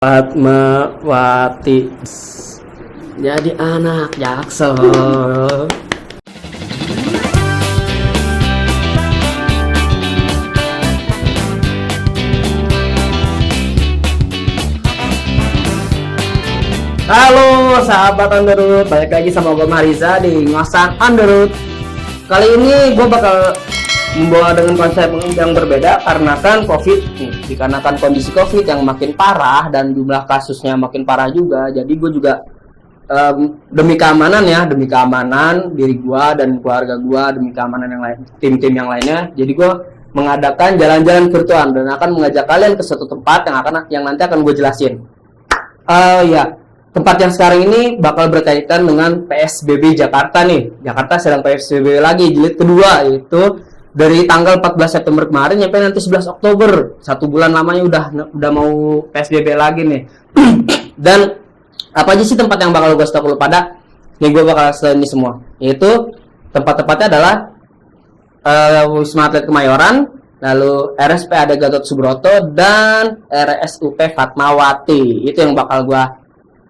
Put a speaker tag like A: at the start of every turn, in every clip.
A: Fatmawati jadi anak Jaksel. Halo sahabat Underwood, balik lagi sama gue Mariza di Ngosan Underwood. Kali ini gue bakal membawa dengan konsep yang berbeda karena kan COVID nih, dikarenakan kondisi COVID yang makin parah dan jumlah kasusnya makin parah juga. Jadi gue juga demi keamanan diri gue dan keluarga gue, demi keamanan yang lain, tim-tim yang lainnya. Jadi gue mengadakan jalan-jalan virtual dan akan mengajak kalian ke suatu tempat yang nanti akan gue jelasin. Tempat yang sekarang ini bakal berkaitan dengan PSBB Jakarta nih. Jakarta sedang PSBB lagi jilid kedua, yaitu dari tanggal 14 September kemarin sampai nanti 11 Oktober. 1 bulan lamanya udah mau PSBB lagi nih. Dan apa aja sih tempat yang bakal gue stop lu pada? Nih gue bakal setelah ini semua. Yaitu tempat-tempatnya adalah Wisma Atlet Kemayoran, lalu RSPAD Gatot Subroto, dan RSUP Fatmawati. Itu yang bakal gue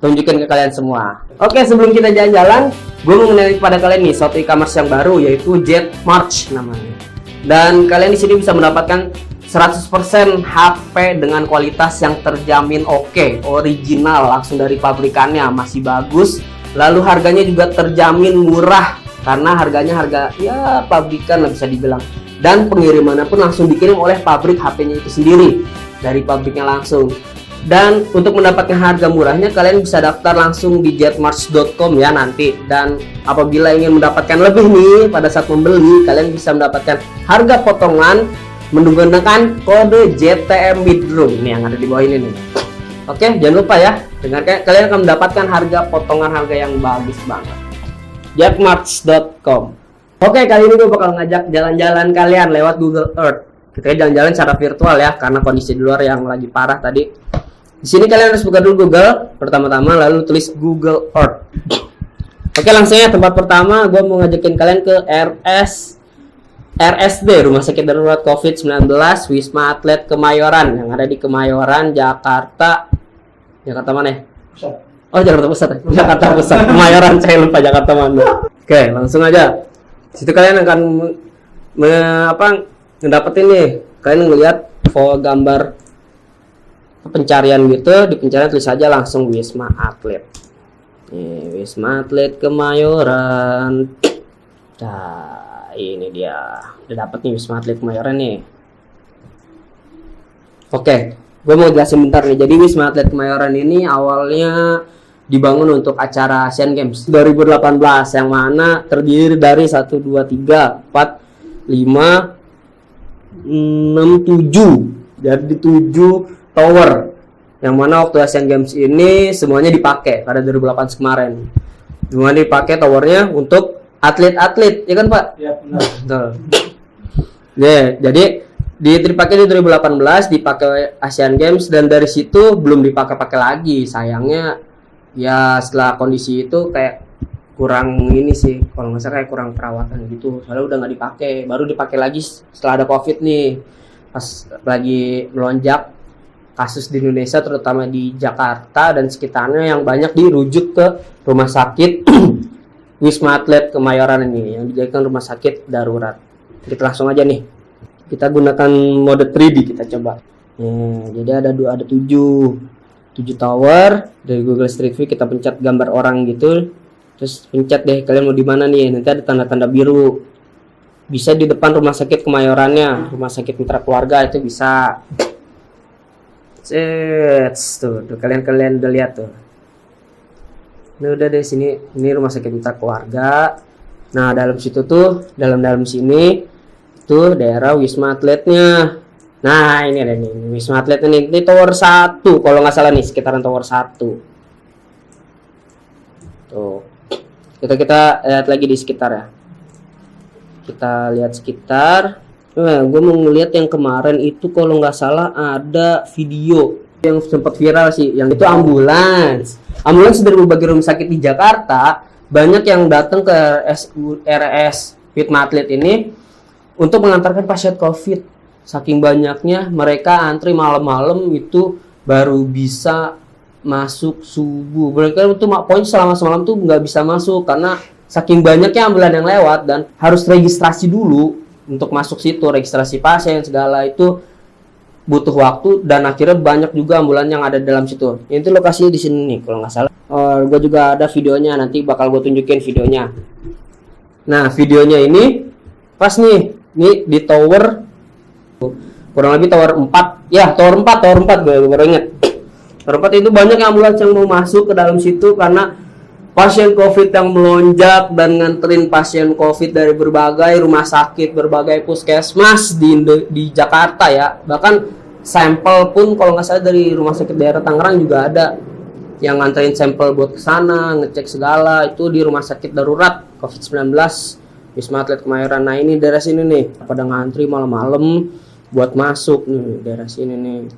A: tunjukin ke kalian semua. Oke, sebelum kita jalan-jalan, gue mau mengenalkan kepada kalian nih suatu e-commerce yang baru, yaitu Jet March namanya. Dan kalian di sini bisa mendapatkan 100% HP dengan kualitas yang terjamin oke, original, langsung dari pabrikannya, masih bagus. Lalu harganya juga terjamin murah, karena harganya harga ya pabrikan lah bisa dibilang. Dan pengirimannya pun langsung dikirim oleh pabrik HP-nya itu sendiri, dari pabriknya langsung. Dan untuk mendapatkan harga murahnya kalian bisa daftar langsung di jetmarch.com ya nanti. Dan apabila ingin mendapatkan lebih nih pada saat membeli, kalian bisa mendapatkan harga potongan menggunakan kode JTM Midroom ini yang ada di bawah ini nih. Oke, jangan lupa ya, kalian akan mendapatkan harga potongan harga yang bagus banget. jetmarch.com. Oke, kali ini gue bakal ngajak jalan-jalan kalian lewat Google Earth. Kita jalan-jalan secara virtual ya, karena kondisi di luar yang lagi parah tadi. Di sini kalian harus buka dulu Google pertama-tama, lalu tulis Google Earth. Oke, langsung ya, tempat pertama gue mau ngajakin kalian ke RSD, Rumah Sakit Darurat COVID-19 Wisma Atlet Kemayoran, yang ada di Kemayoran, Jakarta. Jakarta mana ya? Pusat. Oh, Jakarta Pusat. Jakarta Pusat. Kemayoran, saya lupa Jakarta mana. Oke, langsung aja. Situ kalian akan ngedapetin nih. Kalian ngelihat gambar pencarian gitu, di pencarian tulis aja langsung Wisma Atlet. Nih, Wisma Atlet Kemayoran. Nah, ini dia. Udah dapet nih Wisma Atlet Kemayoran nih. Oke, gue mau jelasin bentar nih. Jadi Wisma Atlet Kemayoran ini awalnya dibangun untuk acara Asian Games 2018 yang mana terdiri dari 1, 2, 3, 4, 5, 6, 7. Jadi 7 tower yang mana waktu Asian Games ini semuanya dipakai pada 2018 kemarin. Semuanya dipakai towernya untuk atlet-atlet, ya kan Pak? Iya, benar. Betul. Jadi dipakai di 2018, dipakai Asian Games, dan dari situ belum dipakai lagi. Sayangnya ya setelah kondisi itu kayak kurang ini sih, kalau nggak salah kayak kurang perawatan gitu. Soalnya udah nggak dipakai, baru dipakai lagi setelah ada COVID nih, pas lagi melonjak kasus di Indonesia, terutama di Jakarta dan sekitarnya, yang banyak dirujuk ke rumah sakit Wisma Atlet Kemayoran ini yang dijadikan rumah sakit darurat. Kita langsung aja nih, kita gunakan mode 3D, kita coba. Jadi ada 7 tower dari Google Street View. Kita pencet gambar orang gitu, terus pencet deh kalian mau di mana nih. Nanti ada tanda-tanda biru, bisa di depan rumah sakit Kemayorannya, rumah sakit Mitra Keluarga itu bisa. Tuh kalian udah lihat tuh. Ini udah deh sini, ini rumah sakit Mitra Keluarga. Nah, dalam situ tuh, dalam sini itu daerah Wisma Atletnya. Nah, ini ada nih Wisma Atlet ini tower 1 kalau nggak salah nih, sekitaran tower 1. Tuh. Kita lihat lagi di sekitar ya. Kita lihat sekitar. Nah, gue mau ngeliat yang kemarin itu kalau nggak salah ada video yang sempat viral sih, yang itu ambulans dari berbagai rumah sakit di Jakarta banyak yang datang ke RS Wisma Atlet ini untuk mengantarkan pasien COVID. Saking banyaknya mereka antri malam-malam itu baru bisa masuk subuh. Mereka itu poin selama semalam tuh nggak bisa masuk karena saking banyaknya ambulan yang lewat dan harus registrasi dulu untuk masuk situ, registrasi pasien segala itu butuh waktu dan akhirnya banyak juga ambulan yang ada dalam situ. Itu lokasinya di sini nih kalau nggak salah. Gue juga ada videonya, nanti bakal gue tunjukin videonya. Nah videonya ini pas nih di tower kurang lebih tower 4 ya, tower 4 gue baru inget. Tower 4 itu banyak ambulans yang mau masuk ke dalam situ karena pasien COVID yang melonjak dan nganterin pasien COVID dari berbagai rumah sakit, berbagai puskesmas di Jakarta ya. Bahkan sampel pun kalau nggak salah dari rumah sakit daerah Tangerang juga ada yang nganterin sampel buat kesana, ngecek segala itu di rumah sakit darurat COVID-19 Wisma Atlet Kemayoran. Nah ini daerah sini nih, pada ngantri malam-malam buat masuk nih daerah sini nih.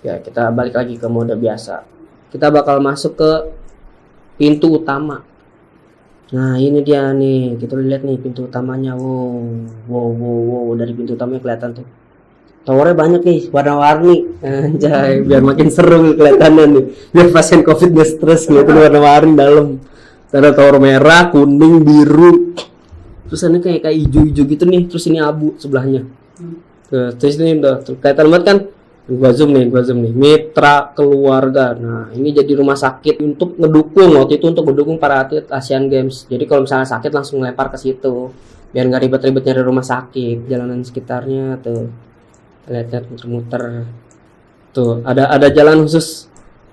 A: Ya kita balik lagi ke mode biasa. Kita bakal masuk ke pintu utama. Nah ini dia nih, kita lihat nih pintu utamanya. Wow, dari pintu utamanya kelihatan tuh. Towernya banyak nih, warna-warni. Anjay, biar makin seru kelihatannya nih. Biar pasien COVID gak stres ngeliatin warna-warni dalam. Ada tower merah, kuning, biru. Terus ini kayak hijau-hijau gitu nih. Terus ini abu sebelahnya. Terus ini udah kelihatan banget kan? Gua zoom nih. Mitra keluarga. Nah, ini jadi rumah sakit untuk ngedukung waktu itu untuk mendukung para atlet Asian Games. Jadi kalau misalnya sakit langsung lempar ke situ. Biar nggak ribet-ribet nyari rumah sakit. Jalanan sekitarnya tuh. Lihat muter-muter. Tuh, ada jalan khusus.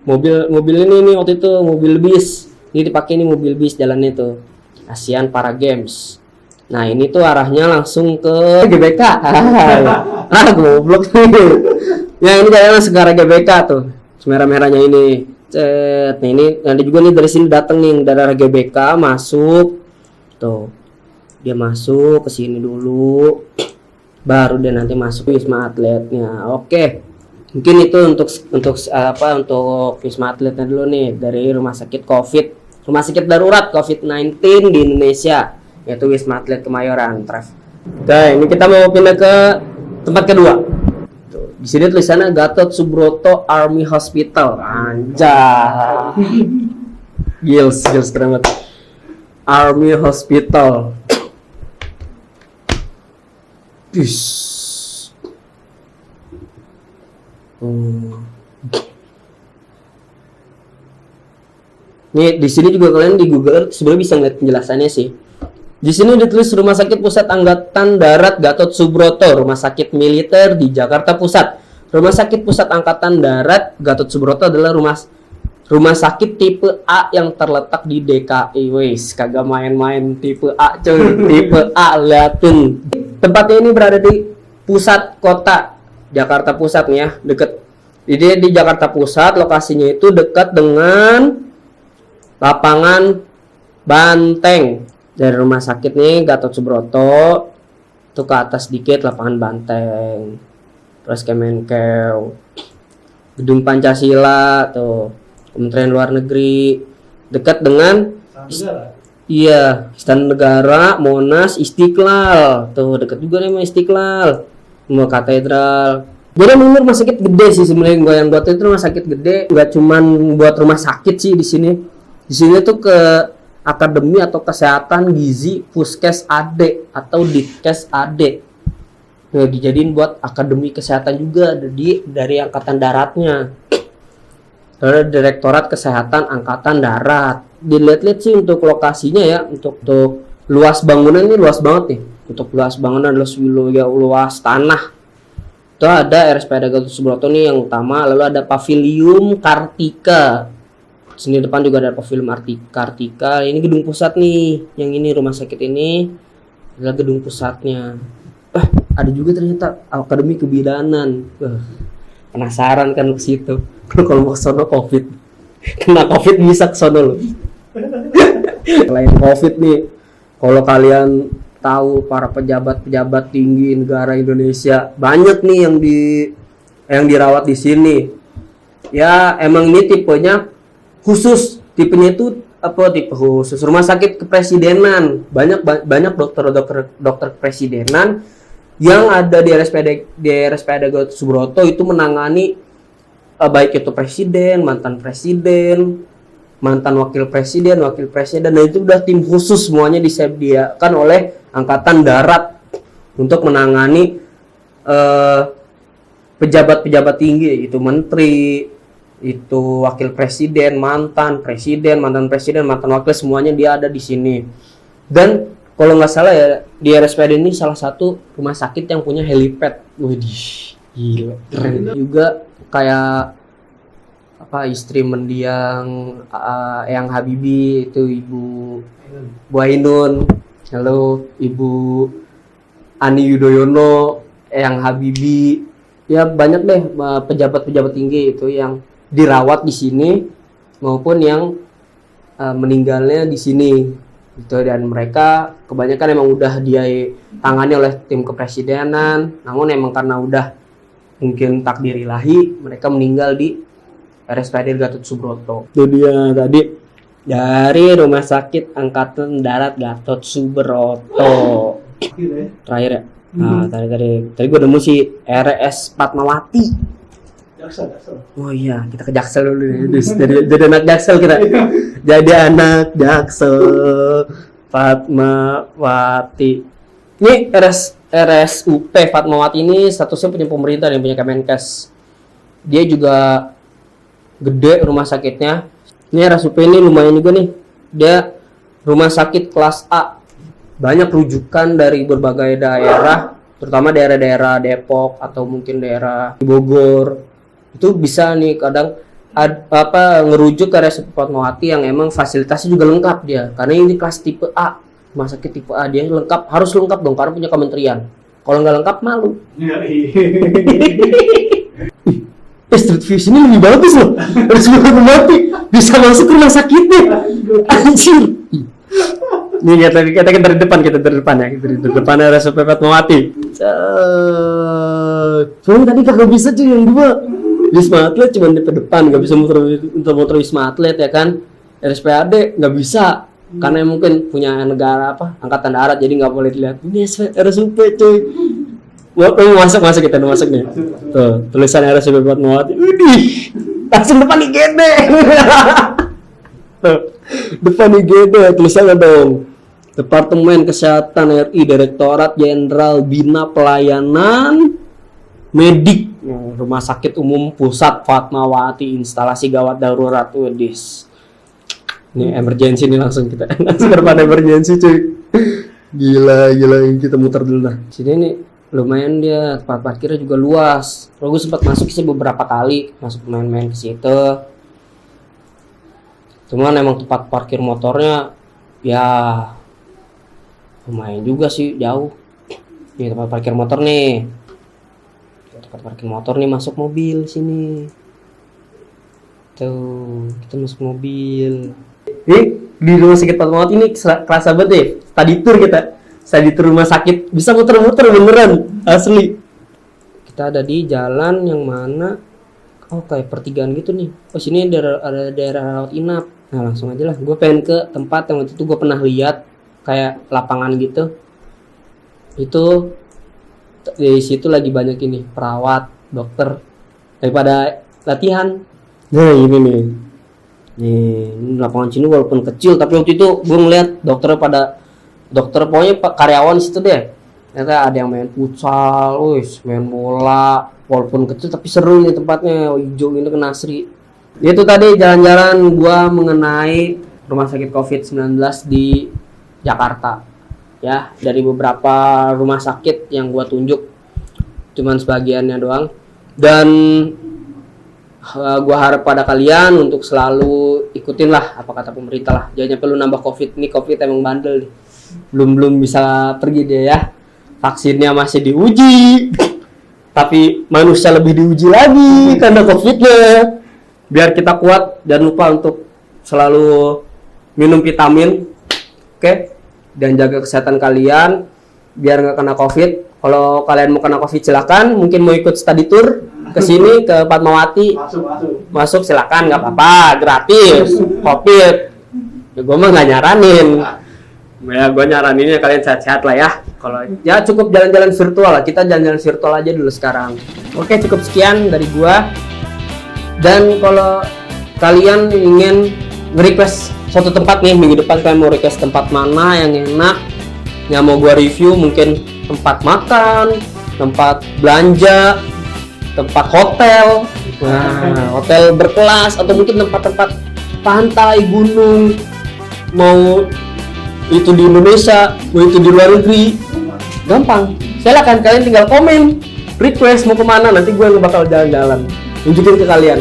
A: Mobil ini waktu itu mobil bis. Ini dipakai nih mobil bis jalannya tuh. Asian Para Games. Nah, ini tuh arahnya langsung ke GBK. Goblok nih. Ya ini jalan langsung ke arah GBK tuh. Merah-merahnya ini. Nah ini nanti juga nih dari sini datang nih dari arah GBK masuk. Tuh. Dia masuk ke sini dulu. Baru dia nanti masuk Wisma Atletnya. Oke. Mungkin itu untuk Wisma Atletnya dulu nih dari rumah sakit sakit darurat COVID-19 di Indonesia, yaitu Wisma Atlet Kemayoran. Oke, ini kita mau pindah ke tempat kedua. Di sini tulisannya Gatot Subroto Army Hospital. Anjay. Gils keren banget. Army Hospital. Nih di sini juga kalian di Google sebenarnya bisa ngeliat penjelasannya sih. Di sini ditulis Rumah Sakit Pusat Angkatan Darat Gatot Subroto, Rumah Sakit Militer di Jakarta Pusat. Rumah Sakit Pusat Angkatan Darat Gatot Subroto adalah rumah sakit tipe A yang terletak di DKI. Wes, kagak main-main tipe A, cuy. Tipe A, liatin. Tempatnya ini berada di pusat kota Jakarta Pusat nih ya, deket. Jadi di Jakarta Pusat lokasinya itu dekat dengan lapangan Banteng. Dari rumah sakit nih Gatot Subroto itu ke atas dikit lapangan Banteng. Terus Kemenkeu, Gedung Pancasila tuh, Kementerian Luar Negeri, dekat dengan Istana Negara, Monas, Istiqlal. Tuh dekat juga nih sama Istiqlal. Rumah katedral. Jadi ini rumah sakit gede sih sebenarnya. Gue yang buat itu rumah sakit gede, nggak cuman buat rumah sakit sih di sini. Di sini tuh ke Akademi atau Kesehatan Gizi Puskes AD atau Ditkes AD. Nah, dijadiin buat Akademi Kesehatan juga dari Angkatan Daratnya. Ada Direktorat Kesehatan Angkatan Darat. Dilihat-lihat sih untuk lokasinya ya, untuk luas bangunan ini luas banget nih. Untuk luas bangunan, luas tanah. Itu ada RSPAD Gatot Subroto nih yang utama, lalu ada Pavilium Kartika. Sini depan juga ada Pavilium Kartika. Ini gedung pusat nih. Yang ini rumah sakit ini adalah gedung pusatnya. Ada juga ternyata Akademi Kebidanan. Penasaran kan ke situ. Kalau mau ke sono COVID. Kena COVID bisa ke sono loh. Selain COVID nih, kalau kalian tahu para pejabat-pejabat tinggi negara Indonesia, banyak nih yang dirawat di sini. Ya, emang ini tipenya khusus. Tipenya itu tipe khusus rumah sakit kepresidenan. Banyak dokter kepresidenan yang ada di RSPAD Gatot Subroto itu menangani baik itu presiden, mantan wakil presiden, nah itu udah tim khusus semuanya disediakan oleh Angkatan Darat untuk menangani pejabat-pejabat tinggi, itu menteri, itu wakil presiden, mantan presiden, mantan wakil, semuanya dia ada di sini. Dan kalau nggak salah ya, di RSPAD ini salah satu rumah sakit yang punya helipad. Widih, gila, keren juga. Kayak apa, istri mendiang yang Habibie itu Ibu Bu Ainun, lalu Ibu Ani Yudhoyono yang Habibie, ya banyak deh pejabat-pejabat tinggi itu yang dirawat di sini maupun yang meninggalnya di sini gitu. Dan mereka kebanyakan emang udah dia tangani oleh tim kepresidenan, namun emang karena udah mungkin takdir ilahi mereka meninggal di RSPAD Gatot Subroto. Itu dia tadi dari Rumah Sakit Angkatan Darat Gatot Subroto. Terakhir ya. Nah, tadi gue nemu si RS Fatmawati. Jaksel. Oh iya, kita ke Jaksel dulu. Jadi anak Jaksel kita. Jadi anak Jaksel Fatmawati. Ini RSUP Fatmawati ini statusnya punya pemerintah dan punya Kemenkes. Dia juga gede rumah sakitnya. Ini RSUP ini lumayan juga nih. Dia rumah sakit kelas A. Banyak rujukan dari berbagai daerah, terutama daerah-daerah Depok atau mungkin daerah Bogor. Itu bisa nih kadang ngerujuk ke RSUP Fatmawati yang emang fasilitasnya juga lengkap dia. Karena ini kelas tipe A. Rumah sakit tipe A dia lengkap, harus lengkap dong karena punya kementerian. Kalau nggak lengkap malu. Street view sini lebih bagus loh. RSUP Fatmawati bisa masuk ke rumah sakitnya. Anjir. Nih kita dari depan ya, dari depan RSUP Fatmawati. Soalnya tadi kagak bisa cuy yang dua. Wisma Atlet cuma di depan, nggak bisa muter Wisma Atlet ya kan. RSPAD nggak bisa karena mungkin punya negara Angkatan Darat, jadi nggak boleh dilihat. Ini RSUP cuy. Masuk kita masuk nih. Tuh tulisan RSUP Fatmawati. Widih, langsung depan IGD. Tuh depan IGD tulisannya dong. Departemen Kesehatan RI, Direktorat Jenderal Bina Pelayanan Medik, Rumah Sakit Umum Pusat Fatmawati, instalasi gawat darurat. Wedis. Ini emergency nih langsung kita langsung depan emergency cuy. Gila kita muter dulu nah. Sini nih lumayan dia, tempat parkirnya juga luas. Kalau gue sempat masuk sih beberapa kali, masuk main-main ke situ. Cuman emang tempat parkir motornya ya lumayan juga sih, jauh. Ini tempat parkir motor nih. Tempat parkir motor nih, masuk mobil sini. Tuh, kita masuk mobil. Di Rumah Sakit Fatmawati ini kerasa banget deh. Study tour rumah sakit, bisa muter-muter beneran, asli. Kita ada di jalan yang mana kayak pertigaan gitu nih. Oh, sini ada daerah rawat inap. Nah, langsung aja lah. Gue pengen ke tempat yang waktu itu gue pernah lihat, kayak lapangan gitu. Itu di situ lagi banyak ini perawat, dokter daripada latihan. Nah, ini nih. Nih, lapangan sini walaupun kecil, tapi waktu itu gue ngeliat dokter pokoknya karyawan di situ deh. Ternyata ada yang main futsal, main bola, walaupun kecil tapi seru nih tempatnya, hijau ini kena asri. Itu tadi jalan-jalan gua mengenai rumah sakit COVID-19 di Jakarta. Ya, dari beberapa rumah sakit yang gua tunjuk, cuman sebagiannya doang. Dan gua harap pada kalian untuk selalu ikutin lah apa kata pemerintah lah. Jangan sampai lu nambah COVID. Ini COVID emang bandel nih. Belum bisa pergi dia ya. Vaksinnya masih diuji, tapi manusia lebih diuji lagi karena COVID-nya. Biar kita kuat, jangan lupa untuk selalu minum vitamin, oke? Dan jaga kesehatan kalian biar nggak kena COVID. Kalau kalian mau kena COVID silakan, mungkin mau ikut study tour ke sini ke Fatmawati. Masuk silakan, nggak apa-apa, gratis. COVID. Ya gue mah nggak nyaranin. Ya gue nyaraninnya kalian sehat-sehat lah ya. Kalau ya cukup jalan-jalan virtual lah. Kita jalan-jalan virtual aja dulu sekarang. Oke, cukup sekian dari gua. Dan kalau kalian ingin nge-request suatu tempat nih, minggu depan kalian mau request tempat mana yang enak, yang mau gua review, mungkin tempat makan, tempat belanja, tempat hotel, hotel berkelas, atau mungkin tempat-tempat pantai, gunung, mau itu di Indonesia, mau itu di luar negeri, gampang. Silakan kalian tinggal komen, request mau kemana, nanti gue bakal jalan-jalan, tunjukin ke kalian.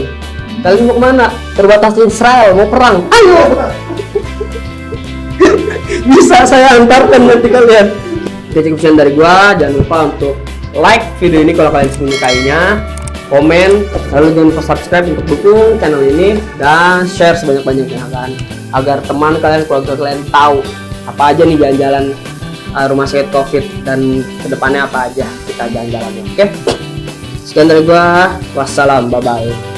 A: Kalian mau kemana? Terbatas Israel, mau perang, ayo. Bisa saya antarkan nanti kalian. Oke, cukup sekian dari gua. Jangan lupa untuk like video ini kalau kalian menyukainya, komen, lalu jangan lupa subscribe untuk dukung channel ini, dan share sebanyak-banyaknya kan, agar teman kalian, keluarga kalian tahu apa aja nih jalan-jalan rumah sakit COVID dan kedepannya apa aja kita jalan-jalannya. Oke, sekian dari gua. Wassalam, bye bye.